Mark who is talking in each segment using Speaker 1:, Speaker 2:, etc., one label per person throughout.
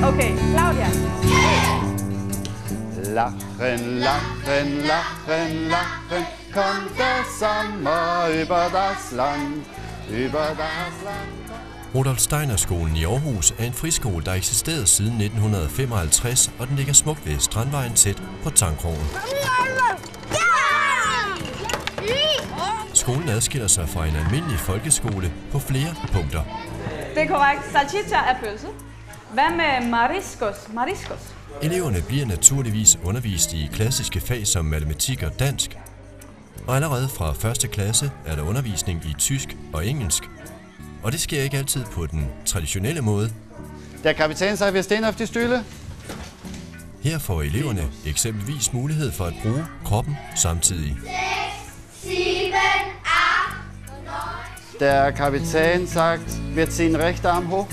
Speaker 1: Okay, Claudia.
Speaker 2: Lachen, lachen, lachen, lachen, kommt der Sommer über das Land, über das Land.
Speaker 3: Rudolf Steiner-skolen i Aarhus er en friskole, der eksisterede siden 1955, og den ligger smukt ved Strandvejen tæt på Tangkrogen. Skolen adskiller sig fra en almindelig folkeskole på flere punkter.
Speaker 1: Det er korrekt. Salchicha er pølse. Hvad med mariscos?
Speaker 3: Eleverne bliver naturligvis undervist i klassiske fag som matematik og dansk. Og allerede fra 1. klasse er der undervisning i tysk og engelsk. Og det sker ikke altid på den traditionelle måde.
Speaker 2: Der Kapitän sagt, wir stehen auf die Stühle.
Speaker 3: Her får eleverne eksempelvis mulighed for at bruge kroppen samtidig.
Speaker 4: 6, 7, 8, 9.
Speaker 2: Der Kapitän sagt, wir ziehen rechte Arm hoch.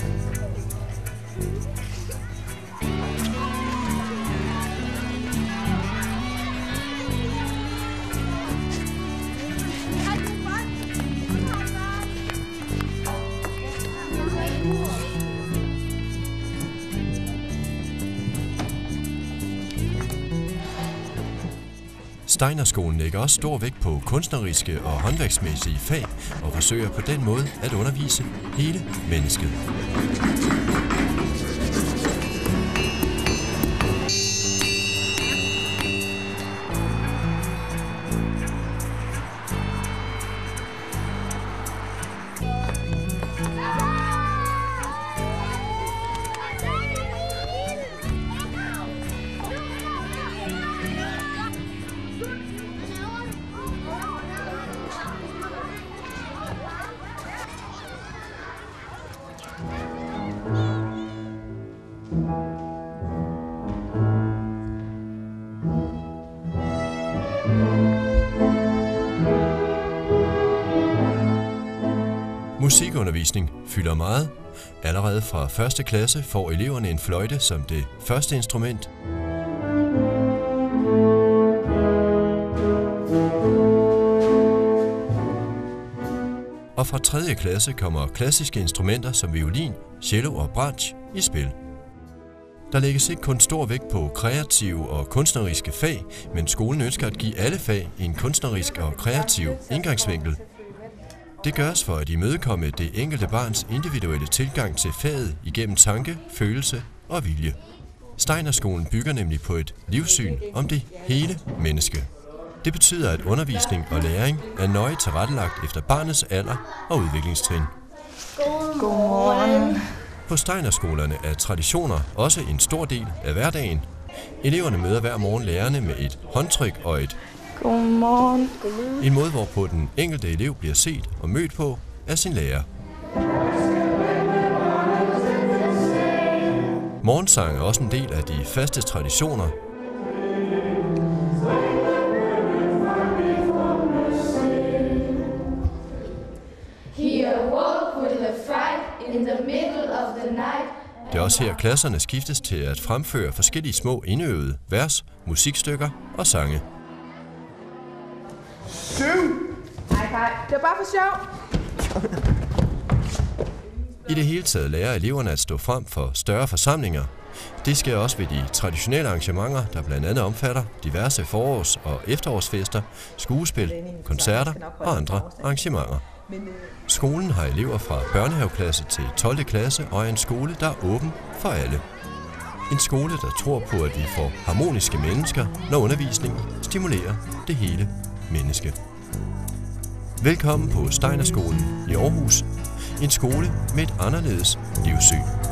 Speaker 3: Steiner-skolen lægger også stor vægt på kunstneriske og håndværksmæssige fag og forsøger på den måde at undervise hele mennesket. Musikundervisning fylder meget. Allerede fra 1. klasse får eleverne en fløjte som det første instrument. Og fra 3. klasse kommer klassiske instrumenter som violin, cello og bratsch i spil. Der lægges ikke kun stor vægt på kreative og kunstneriske fag, men skolen ønsker at give alle fag en kunstnerisk og kreativ indgangsvinkel. Det gøres for at imødekomme det enkelte barns individuelle tilgang til faget igennem tanke, følelse og vilje. Steiner-skolen bygger nemlig på et livssyn om det hele menneske. Det betyder, at undervisning og læring er nøje tilrettelagt efter barnets alder og udviklingstrin.
Speaker 1: Godmorgen.
Speaker 3: På Steiner-skolerne er traditioner også en stor del af hverdagen. Eleverne møder hver morgen lærerne med et håndtryk og et
Speaker 1: Godmorgen.
Speaker 3: en måde, hvorpå den enkelte elev bliver set og mødt på af sin lærer. Morgensang er også en del af de faste traditioner. Det er også her, klasserne skiftes til at fremføre forskellige små indøvede vers, musikstykker og sange.
Speaker 1: 7. Nej, det er bare for sjov.
Speaker 3: I det hele taget lærer eleverne at stå frem for større forsamlinger. Det sker også ved de traditionelle arrangementer, der blandt andet omfatter diverse forårs- og efterårsfester, skuespil, koncerter og andre arrangementer. Skolen har elever fra børnehaveklasse til 12. klasse og er en skole, der er åben for alle. En skole, der tror på, at vi får harmoniske mennesker, når undervisningen stimulerer det hele menneske. Velkommen på Steiner-skolen i Aarhus. En skole med et anderledes livssyn.